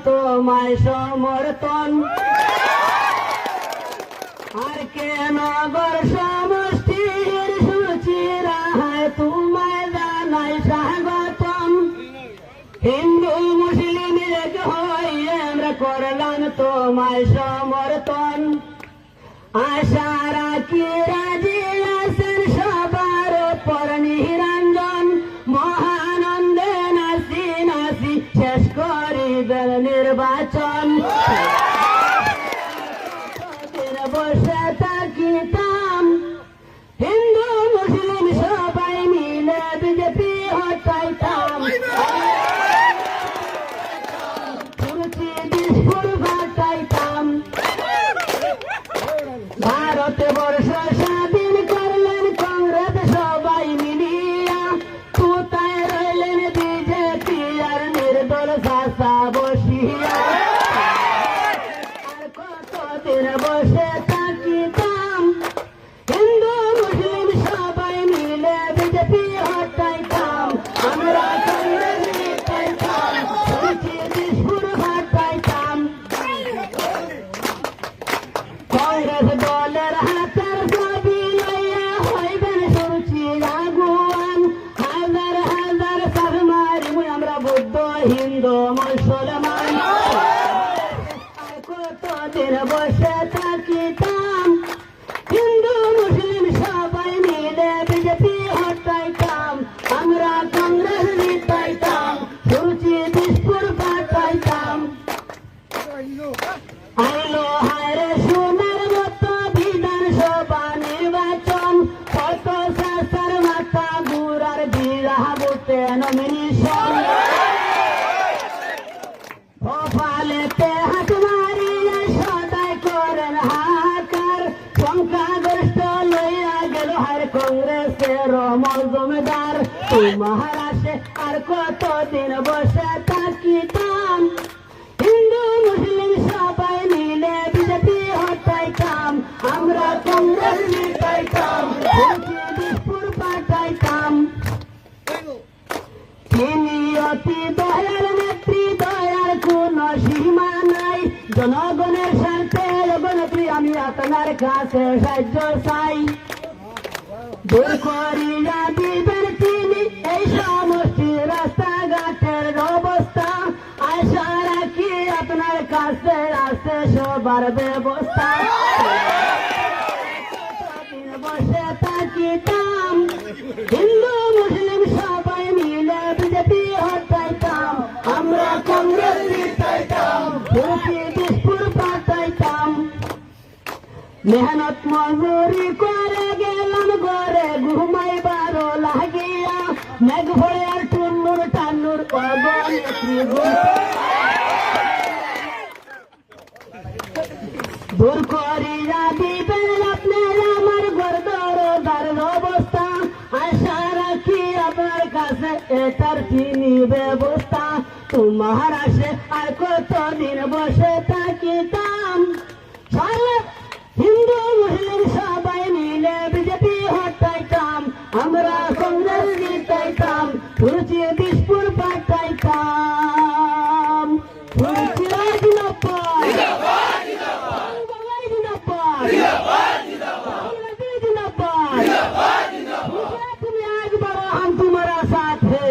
তোমায় সমর্থন। আর কে নগর সমষ্টির সুচিরায় তোমায় জানাই স্বাগতম। হিন্দু মুসলিম এক হয়ে আমরা করলাম তোমায় সমর্থন। আশা রাখি রাজি আছেন সবার উপর নিরঞ্জন। মহানন্দে নাচি নাচি শেষ করিবেন নির্বাচন। বসে থাকিতাম হিন্দু মুসলিম সবাই মিলে বিজেপি হটাইতাম। ঘটাইতাম। ভারত বর্ষ স্বাধীন করলেন কংগ্রেস সবাই মিলিয়া। কোথায় রইলেন বিজেপি আর নির্দল শাসা বসিয়া। আর কতদিন বসে থাকিতাম হিন্দু মুসলিম সবাই মিলে বিজেপি হটাইতাম। আমরা কংগ্রেস জিতাইতাম, দিশপুর হটাইতাম। কংগ্রেস দলের হাতের ছবি লইয়া হইবেন সুরুচি আগুয়ান। হাজার হাজার সাধমার আমরা বুদ্ধ হিন্দু মুসলমান। কতদিন বসে থাকিতাম হিন্দু মুসলিম সবাই মিলে বিজেপি হটাইতাম। আমরা কংগ্রেস জিতাইতাম, সুরুচি দিশপুর পাঠাইতাম। আইলো হায়রে সোনার মতো বিধানসভা নির্বাচন। কত শাসার মাথা গুড়ার বিরাবতে নমিনেশন। ভোপালেতে হাত মারিয়া সদাই করেন হাকার। সংখ্যাগরিষ্ঠ লইয়া গেল হার কংগ্রেসের মজুমদার। মহারাষ্ট্রে আর কতদিন বসে থাকিতাম হিন্দু মুসলিম সবাই মিলে বিজেপি হটাইতাম। আমরা কংগ্রেস জিতাইতাম, দিশপুর পাঠাইতাম। তিনি অতি দয়াল নেত্রী, দয়ার কোন সীমা নাই। জনগণের স্বার্থে জগনেত্রী আমি আপনার কাছে সাহায্য চাই। দূর করিয়া দিবেন তিনি এই সমষ্টি রাস্তাঘাটের অবস্থা। আশা রাখি আপনার কাছে আছে সবার ব্যবস্থা। বসে থাকিতাম হিন্দু মুসলিম সবাই মিলে বিজেপি হটাইতাম। আমরা কংগ্রেস জিতাইতাম, দিশপুর পাঠাইতাম। মেহনত মজুরি করে গেলাম ঘরে ঘুমাইবার লাগিয়া। মেঘ ভরে আর টুন্নুর টান্নুর দূর করিয়া দিবেন আপনার আমার গর্দরদার অবস্থা। আশা রাখি আপনার কাছে এটার তিনি ব্যবস্থা। তোমার আসে আর কতদিন বসে থাকিতাম হিন্দু মুসলিম সবাই মিলে বিজেপি হটাইতাম। আমরা কংগ্রেস জিতাইতাম, সুরুচি দিশপুর পাঠাইতাম। তুমি আজ বড় हम तुम्हारा साथ है,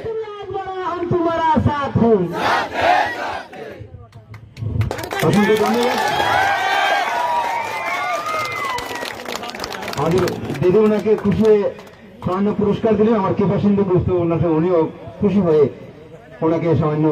तुम आज बड़ो हम तुम्हारा साथ है। অসংখ্য ধন্যবাদ। আমাদের দিদি ওনাকে খুশি হয়ে সামান্য পুরস্কার দিলেন। আমার কে পছন্দ বুঝতে উনিও খুশি হয়ে ওনাকে সামান্য